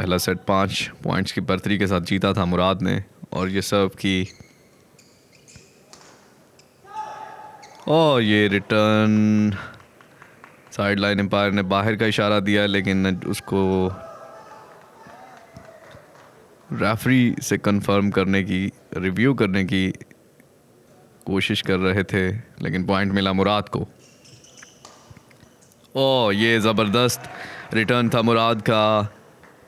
पहला set 5 points की बढ़तरी के साथ जीता था मुराद ने, और ये सर्व की और ये रिटर्न साइड लाइन एम्पायर ने बाहर का इशारा दिया, लेकिन उसको रेफरी से कंफर्म करने की, रिव्यू करने की कोशिश कर रहे थे, लेकिन पॉइंट मिला मुराद को। ओह, ये ज़बरदस्त रिटर्न था मुराद का,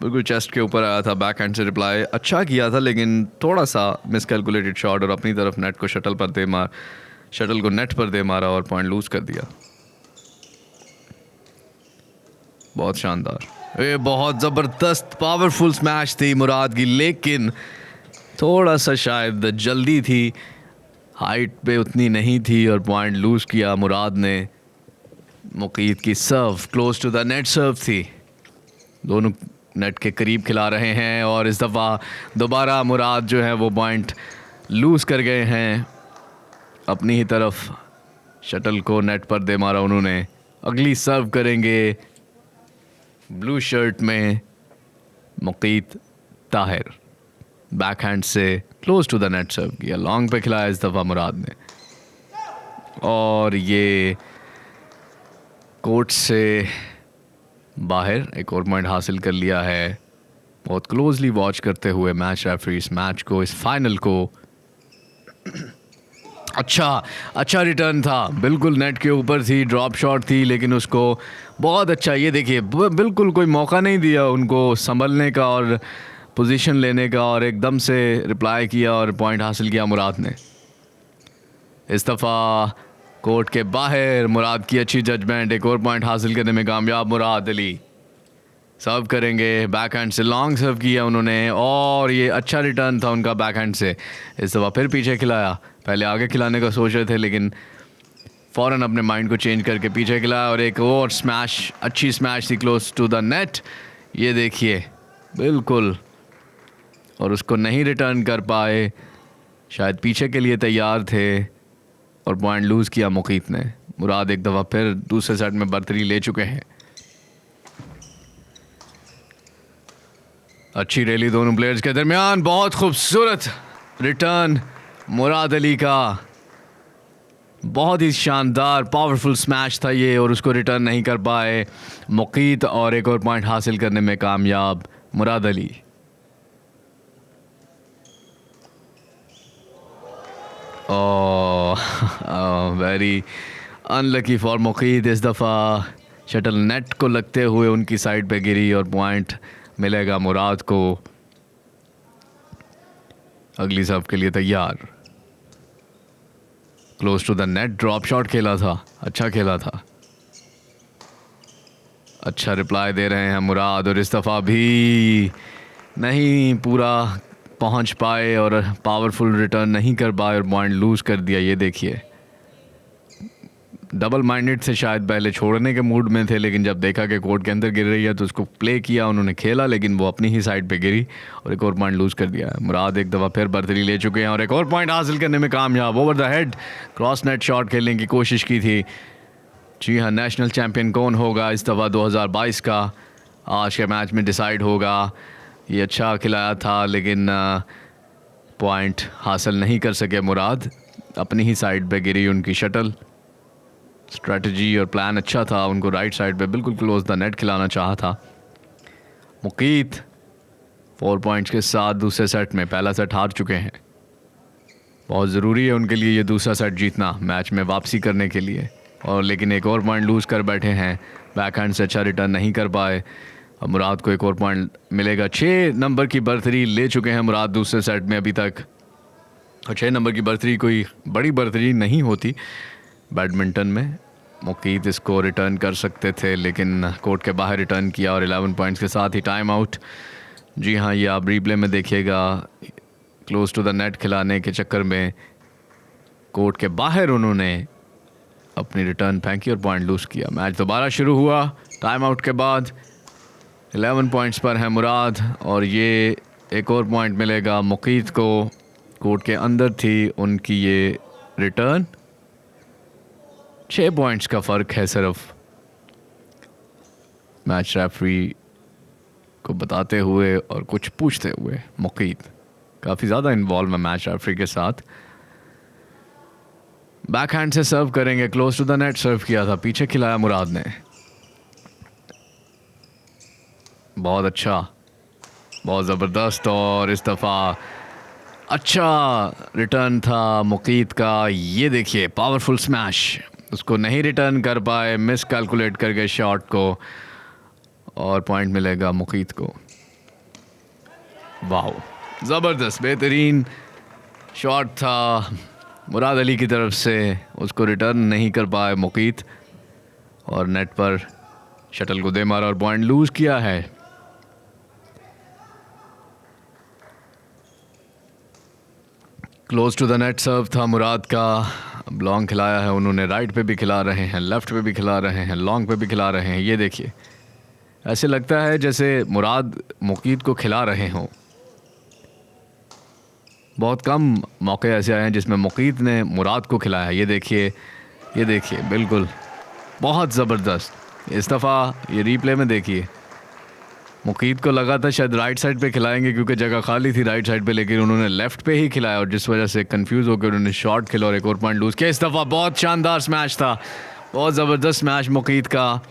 बिल्कुल चेस्ट के ऊपर आया था, बैक हैंड से रिप्लाई अच्छा किया था, लेकिन थोड़ा सा मिसकैलकुलेटेड शॉट और अपनी तरफ नेट को शटल को नेट पर दे मारा और पॉइंट लूज कर दिया। बहुत शानदार, ये बहुत ज़बरदस्त पावरफुल स्मैश थी मुराद की, लेकिन थोड़ा सा शायद जल्दी थी, हाइट पे उतनी नहीं थी और पॉइंट लूज किया मुराद ने। मुकीत की सर्व क्लोज टू द नेट सर्व थी, दोनों नेट के करीब खिला रहे हैं और इस दफ़ा दोबारा मुराद जो है वो पॉइंट लूज कर गए हैं। अपनी ही तरफ शटल को नेट पर दे मारा उन्होंने। अगली सर्व करेंगे ब्लू शर्ट में मुकीत ताहिर, बैक हैंड से close to the net serve किया, लॉन्ग पे खिलाया इस दफ़ा मुराद ने, और ये कोर्ट से बाहर एक और पॉइंट हासिल कर लिया है। बहुत क्लोजली वॉच करते हुए मैच रेफरी इस मैच को, इस फाइनल को। अच्छा रिटर्न था, बिल्कुल नेट के ऊपर थी, ड्रॉप शॉट थी, लेकिन उसको बहुत अच्छा, ये देखिए बिल्कुल कोई मौका नहीं दिया उनको संभलने का और पोजीशन लेने का, और एकदम से रिप्लाई किया और पॉइंट हासिल किया मुराद ने। इस दफ़ा कोर्ट के बाहर मुराद की अच्छी जजमेंट, एक और पॉइंट हासिल करने में कामयाब मुराद अली। सर्व करेंगे, बैक हैंड से लॉन्ग सर्व किया उन्होंने, और ये अच्छा रिटर्न था उनका बैक हैंड से। इस दफ़ा फिर पीछे खिलाया, पहले आगे खिलाने का सोच रहे थे, लेकिन फ़ौरन अपने माइंड को चेंज करके पीछे खिलाया, और एक और स्मैश, अच्छी स्मैश थी क्लोज टू द नेट, ये देखिए बिल्कुल, और उसको नहीं रिटर्न कर पाए, शायद पीछे के लिए तैयार थे और पॉइंट लूज़ किया मुकीत ने। मुराद एक दफ़ा फिर दूसरे सेट में बढ़तरी ले चुके हैं। अच्छी रैली दोनों प्लेयर्स के दरमियान, बहुत खूबसूरत रिटर्न मुराद अली का, बहुत ही शानदार पावरफुल स्मैश था ये, और उसको रिटर्न नहीं कर पाए मुकीत, और एक और पॉइंट हासिल करने में कामयाब Murad Ali. Very unlucky for मुकीत, इस दफ़ा शटल नेट को लगते हुए उनकी साइड पे गिरी और पॉइंट मिलेगा मुराद को। अगली सर्व के लिए तैयार, close to the net, drop shot खेला था, अच्छा खेला था, अच्छा रिप्लाई दे रहे हैं मुराद, और इस दफ़ा भी नहीं पूरा पहुंच पाए और पावरफुल रिटर्न नहीं कर पाए और पॉइंट लूज कर दिया। ये देखिए, डबल माइंडेड से शायद पहले छोड़ने के मूड में थे, लेकिन जब देखा कि कोर्ट के अंदर गिर रही है तो उसको प्ले किया, उन्होंने खेला, लेकिन वो अपनी ही साइड पे गिरी और एक और पॉइंट लूज कर दिया है। मुराद एक दफ़ा फिर बढ़तरी ले चुके हैं और एक और पॉइंट हासिल करने में कामयाब। Over the head cross net shot खेलने की कोशिश की थी। जी हाँ, नेशनल चैम्पियन कौन होगा इस दफ़ा 2022 का, आज के मैच में डिसाइड होगा। ये अच्छा खिलाया था, लेकिन पॉइंट हासिल नहीं कर सके मुराद, अपनी ही साइड पे गिरी उनकी शटल। स्ट्रेटजी और प्लान अच्छा था, उनको राइट साइड पे बिल्कुल क्लोज द नेट खिलाना चाहा था। मुकीत 4 पॉइंट्स के साथ दूसरे सेट में, पहला सेट हार चुके हैं। बहुत ज़रूरी है उनके लिए ये दूसरा सेट जीतना मैच में वापसी करने के लिए, और लेकिन एक और पॉइंट लूज़ कर बैठे हैं, बैक हैंड से अच्छा रिटर्न नहीं कर पाए। अब मुराद को एक और पॉइंट मिलेगा। 6 नंबर की बढ़तरी ले चुके हैं मुराद दूसरे सेट में अभी तक, और 6 नंबर की बढ़तरी कोई बड़ी बढ़तरी नहीं होती बैडमिंटन में। मुकीत इसको रिटर्न कर सकते थे, लेकिन कोर्ट के बाहर रिटर्न किया और 11 पॉइंट्स के साथ ही टाइम आउट। जी हाँ, ये आप रिप्ले में देखिएगा, क्लोज टू द नेट खिलाने के चक्कर में कोर्ट के बाहर उन्होंने अपनी रिटर्न फेंकी और पॉइंट लूज़ किया। मैच दोबारा शुरू हुआ टाइम आउट के बाद। 11 पॉइंट्स पर है मुराद, और ये एक और पॉइंट मिलेगा मुकीत को। कोर्ट के अंदर थी उनकी ये रिटर्न। 6 पॉइंट्स का फ़र्क है सिर्फ। मैच रेफरी को बताते हुए और कुछ पूछते हुए मुकीत काफ़ी ज़्यादा इन्वॉल्व है मैच रेफरी के साथ। बैक हैंड से सर्व करेंगे, close to the net serve किया था, पीछे खिलाया मुराद ने। बहुत अच्छा, बहुत ज़बरदस्त, और इस दफ़ा अच्छा रिटर्न था मुकीत का। ये देखिए पावरफुल स्मैश, उसको नहीं रिटर्न कर पाए, मिस कैलकुलेट कर गए शॉट को, और पॉइंट मिलेगा मुकीत को। वाह, ज़बरदस्त बेहतरीन शॉट था मुराद अली की तरफ से, उसको रिटर्न नहीं कर पाए मुकीत, और नेट पर शटल को दे मारा और पॉइंट लूज किया है। क्लोज टू द नेट सर्व था मुराद का। अब लॉन्ग खिलाया है उन्होंने, राइट पे भी खिला रहे हैं, लेफ्ट पे भी खिला रहे हैं, लॉन्ग पे भी खिला रहे हैं। ये देखिए ऐसे लगता है जैसे मुराद मुकीत को खिला रहे हों। बहुत कम मौके ऐसे आए हैं जिसमें मुकीत ने मुराद को खिलाया है। ये देखिए बिल्कुल बहुत ज़बरदस्त। इस दफ़ा ये रीप्ले में देखिए, मुकीत को लगा था शायद राइट साइड पे खिलाएंगे क्योंकि जगह खाली थी राइट साइड पे, लेकिन उन्होंने लेफ्ट पे ही खिलाया, और जिस वजह से कंफ्यूज होकर उन्होंने शॉट खेला और एक और पॉइंट लूज किया। इस दफ़ा बहुत शानदार स्मैश था, बहुत ज़बरदस्त मैच मुकीत का।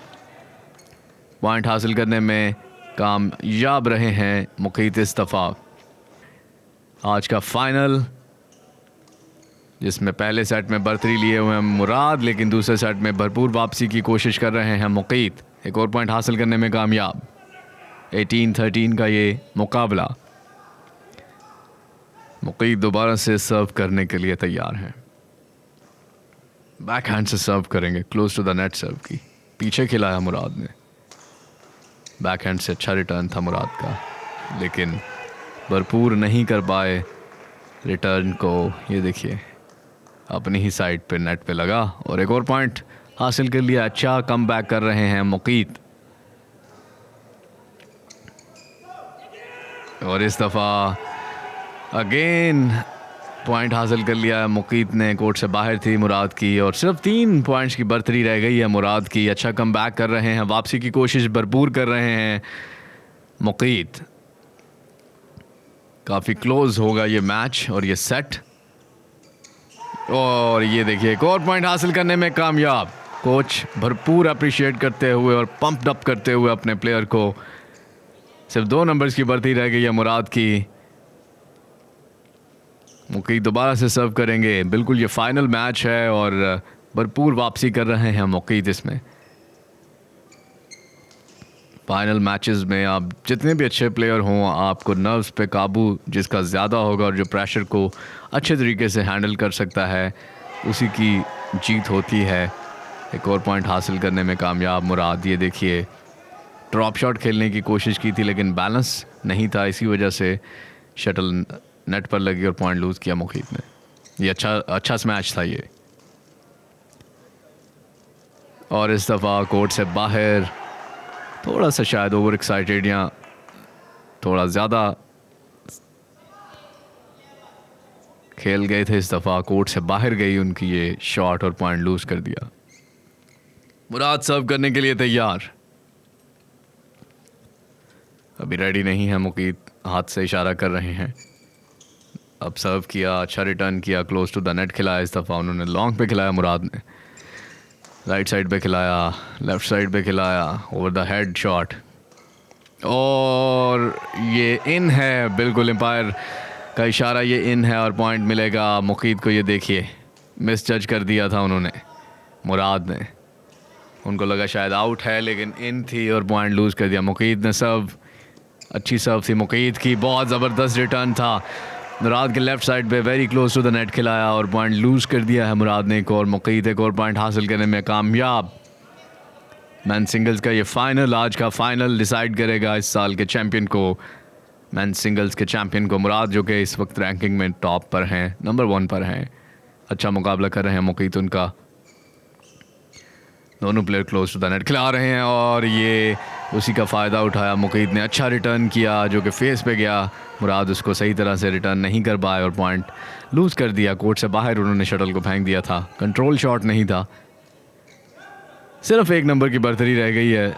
पॉइंट हासिल करने में कामयाब रहे हैं मुकीत इस दफ़ा। आज का फाइनल, जिसमें पहले सेट में बर्तरी लिए हुए हैं मुराद, लेकिन दूसरे सेट में भरपूर वापसी की कोशिश कर रहे हैं मुकीत, एक और पॉइंट हासिल करने में कामयाब। 18-13 का ये मुकाबला। मुकीत दोबारा से सर्व करने के लिए तैयार हैं। बैक हैंड से सर्व करेंगे, क्लोज टू द नेट सर्व की, पीछे खिलाया मुराद ने। बैक हैंड से अच्छा रिटर्न था मुराद का, लेकिन भरपूर नहीं कर पाए रिटर्न को। ये देखिए अपनी ही साइड पे नेट पे लगा और एक और पॉइंट हासिल कर लिया। अच्छा कम बैक कर रहे हैं मुकीत, और इस दफ़ा अगेन पॉइंट हासिल कर लिया मुकीत ने। कोर्ट से बाहर थी मुराद की, और सिर्फ 3 पॉइंट्स की बर्तरी रह गई है मुराद की। अच्छा कम बैक कर रहे हैं, वापसी की कोशिश भरपूर कर रहे हैं मुकीत। काफ़ी क्लोज होगा ये मैच और ये सेट, और ये देखिए एक और पॉइंट हासिल करने में कामयाब। कोच भरपूर अप्रिशिएट करते हुए और पंप्ड अप करते हुए अपने प्लेयर को। सिर्फ 2 नंबर्स की बढ़ती रह गई है मुराद की। मुकीत दोबारा से सर्व करेंगे। बिल्कुल ये फाइनल मैच है और भरपूर वापसी कर रहे हैं मुकीत इसमें। फाइनल मैचेस में आप जितने भी अच्छे प्लेयर हों, आपको नर्व्स पे काबू जिसका ज़्यादा होगा और जो प्रेशर को अच्छे तरीके से हैंडल कर सकता है, उसी की जीत होती है। एक और पॉइंट हासिल करने में कामयाब मुराद। ये देखिए ड्रॉप शॉट खेलने की कोशिश की थी लेकिन बैलेंस नहीं था, इसी वजह से शटल नेट पर लगी और पॉइंट लूज़ किया मुकीत ने। ये अच्छा स्मैच था ये। और इस दफ़ा कोर्ट से बाहर थोड़ा सा शायद ओवर एक्साइटेड या थोड़ा ज़्यादा खेल गए थे। इस दफ़ा कोर्ट से बाहर गई उनकी ये शॉट और पॉइंट लूज कर दिया। मुराद सर्व करने के लिए तैयार, अभी रेडी नहीं है मुकीत, हाथ से इशारा कर रहे हैं। अब सर्व किया, अच्छा रिटर्न किया, क्लोज टू द नेट खिलाया। इस दफ़ा उन्होंने लॉन्ग पे खिलाया मुराद ने, राइट साइड पे खिलाया, लेफ्ट साइड पे खिलाया, ओवर द हेड शॉट, और ये इन है। बिल्कुल एम्पायर का इशारा, ये इन है और पॉइंट मिलेगा मुकीत को। ये देखिए मिस जज कर दिया था उन्होंने, मुराद ने। उनको लगा शायद आउट है लेकिन इन थी और पॉइंट लूज़ कर दिया मुकीत ने। सर्व अच्छी सर्व थी मुकीत की, बहुत ज़बरदस्त रिटर्न था। मुराद के लेफ्ट साइड पे very close to the net खिलाया और पॉइंट लूज़ कर दिया है मुराद ने एक और। मुकीत एक और पॉइंट हासिल करने में कामयाब। मैन सिंगल्स का ये फाइनल, आज का फाइनल डिसाइड करेगा इस साल के चैम्पियन को, मैन सिंगल्स के चैम्पियन को। मुराद जो कि इस वक्त रैंकिंग में टॉप पर हैं, नंबर 1 पर हैं। अच्छा मुकाबला कर रहे हैं मुकीत उनका। दोनों player close to the net खिला रहे हैं और ये उसी का फ़ायदा उठाया मुकीत ने। अच्छा रिटर्न किया जो कि फेस पे गया, मुराद उसको सही तरह से रिटर्न नहीं कर पाए और पॉइंट लूज़ कर दिया। कोर्ट से बाहर उन्होंने शटल को फेंक दिया था, कंट्रोल शॉट नहीं था। सिर्फ 1 नंबर की बर्तरी रह गई है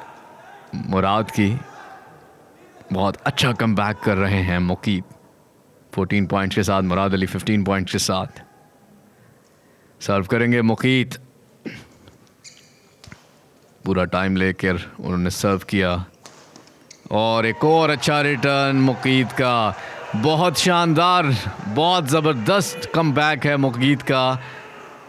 मुराद की। बहुत अच्छा कमबैक कर रहे हैं मुकीत 14 पॉइंट्स के साथ, मुराद अली 15 पॉइंट्स के साथ। सर्व करेंगे मुकीत, पूरा टाइम लेकर उन्होंने सर्व किया और एक और अच्छा रिटर्न मुकीत का। बहुत शानदार, बहुत ज़बरदस्त कमबैक है मुकीत का।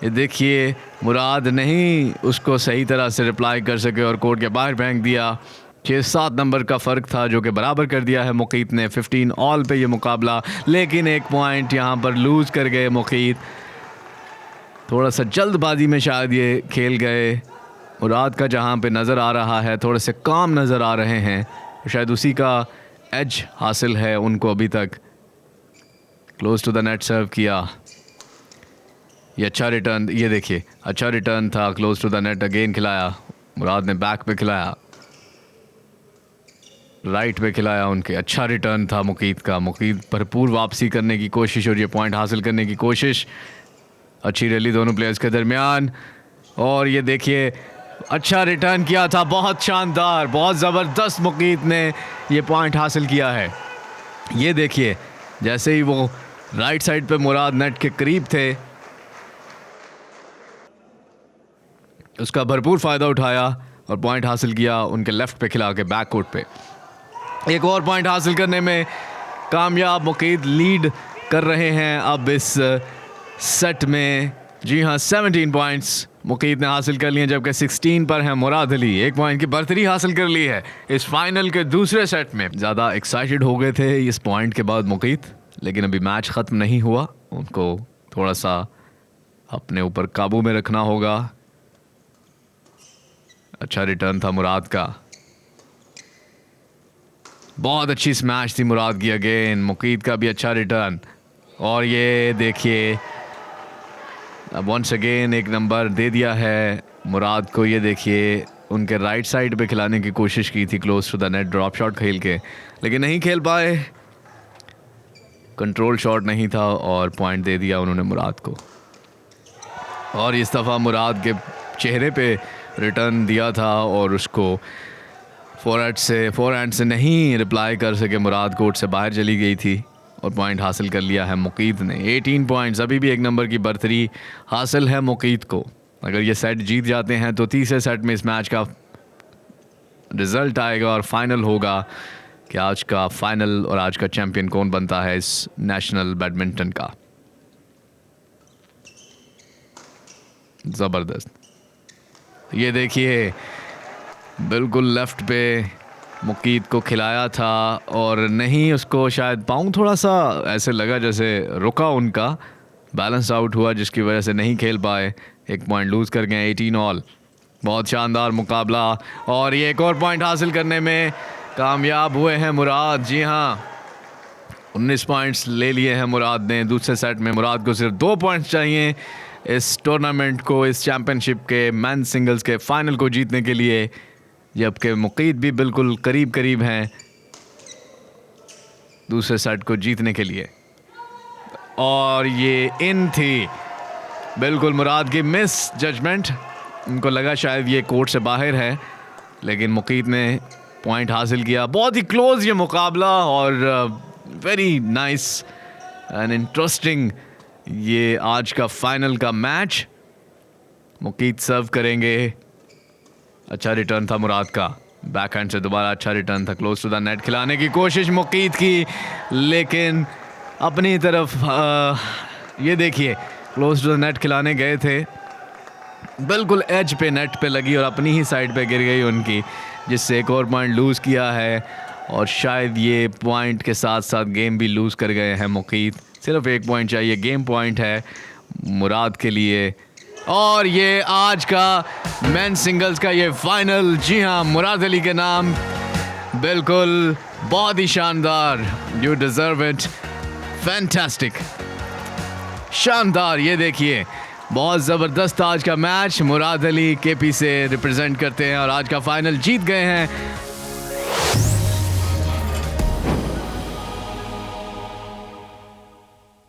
ये देखिए, मुराद नहीं उसको सही तरह से रिप्लाई कर सके और कोर्ट के बाहर फेंक दिया। 6-7 नंबर का फ़र्क था जो कि बराबर कर दिया है मुकीत ने। 15 ऑल पे ये मुकाबला, लेकिन एक पॉइंट यहाँ पर लूज़ कर गए मुकीत। थोड़ा सा जल्दबाजी में शायद ये खेल गए। मुराद का जहाँ पे नज़र आ रहा है थोड़े से काम नज़र आ रहे हैं, शायद उसी का एज हासिल है उनको अभी तक। Close to the net serve किया, ये अच्छा रिटर्न, ये देखिए अच्छा रिटर्न था। Close to the net again खिलाया, मुराद ने बैक पे खिलाया, राइट पे खिलाया उनके। अच्छा रिटर्न था मुकीत का। मुकीत भरपूर वापसी करने की कोशिश और ये पॉइंट हासिल करने की कोशिश। अच्छी रैली दोनों प्लेयर्स के दरमियान और ये देखिए अच्छा रिटर्न किया था, बहुत शानदार, बहुत ज़बरदस्त मुकीत ने ये पॉइंट हासिल किया है। ये देखिए जैसे ही वो राइट साइड पे मुराद नेट के करीब थे, उसका भरपूर फ़ायदा उठाया और पॉइंट हासिल किया उनके लेफ़्ट पे खिला के बैक कोर्ट पे। एक और पॉइंट हासिल करने में कामयाब मुकीत लीड कर रहे हैं अब इस सेट में। जी हाँ, 17 पॉइंट्स मुकीत ने हासिल कर लिए, जबकि 16 पर है मुराद अली। 1 पॉइंट की बढ़तरी हासिल कर ली है इस फाइनल के दूसरे सेट में। ज़्यादा एक्साइटेड हो गए थे इस पॉइंट के बाद मुकीत, लेकिन अभी मैच ख़त्म नहीं हुआ, उनको थोड़ा सा अपने ऊपर काबू में रखना होगा। अच्छा रिटर्न था मुराद का, बहुत अच्छी स्मैश थी मुराद की अगेन। मुकीत का भी अच्छा रिटर्न और ये देखिए अब वंस अगेन एक नंबर दे दिया है मुराद को। ये देखिए उनके राइट साइड पे खिलाने की कोशिश की थी close to the net drop shot खेल के, लेकिन नहीं खेल पाए, कंट्रोल शॉट नहीं था और पॉइंट दे दिया उन्होंने मुराद को। और इस दफ़ा मुराद के चेहरे पे रिटर्न दिया था और उसको फोरहैंड से नहीं रिप्लाई कर सके। मुराद कोर्ट से बाहर चली गई थी और पॉइंट हासिल कर लिया है मुकीत ने। 18 पॉइंट्स, अभी भी 1 नंबर की बढ़तरी हासिल है मुकीत को। अगर ये सेट जीत जाते हैं तो तीसरे सेट में इस मैच का रिजल्ट आएगा और फाइनल होगा कि आज का फाइनल और आज का चैंपियन कौन बनता है इस नेशनल बैडमिंटन का। ज़बरदस्त, ये देखिए बिल्कुल लेफ्ट पे मुकीत को खिलाया था और नहीं, उसको शायद पाँव थोड़ा सा ऐसे लगा जैसे रुका, उनका बैलेंस आउट हुआ जिसकी वजह से नहीं खेल पाए। 1 पॉइंट लूज़ कर गए। 18 ऑल, बहुत शानदार मुकाबला और ये एक और पॉइंट हासिल करने में कामयाब हुए हैं मुराद। जी हाँ, 19 पॉइंट्स ले लिए हैं मुराद ने दूसरे सेट में। मुराद को सिर्फ 2 पॉइंट्स चाहिए इस टूर्नामेंट को, इस चैम्पियनशिप के मेंस सिंगल्स के फाइनल को जीतने के लिए, जबकि मुकीत भी बिल्कुल करीब हैं दूसरे सेट को जीतने के लिए। और ये इन थी बिल्कुल मुराद की मिस जजमेंट, उनको लगा शायद ये कोर्ट से बाहर है, लेकिन मुकीत ने पॉइंट हासिल किया। बहुत ही क्लोज ये मुकाबला और वेरी नाइस एंड इंटरेस्टिंग ये आज का फाइनल का मैच। मुकीत सर्व करेंगे, अच्छा रिटर्न था मुराद का, बैक हैंड से दोबारा अच्छा रिटर्न था। क्लोज टू द नेट खिलाने की कोशिश मुकीत की, लेकिन अपनी तरफ ये देखिए क्लोज टू द नेट खिलाने गए थे, बिल्कुल एज पे नेट पे लगी और अपनी ही साइड पे गिर गई उनकी, जिससे एक और पॉइंट लूज़ किया है और शायद ये पॉइंट के साथ साथ गेम भी लूज़ कर गए हैं मुकीत। सिर्फ 1 पॉइंट चाहिए, गेम पॉइंट है मुराद के लिए। और ये आज का मेन सिंगल्स का ये फाइनल, जी हाँ, मुराद अली के नाम, बिल्कुल बहुत ही शानदार, यू डिज़र्व इट, फैंटास्टिक, शानदार। ये देखिए बहुत ज़बरदस्त आज का मैच, मुराद अली केपी से रिप्रेजेंट करते हैं और आज का फाइनल जीत गए हैं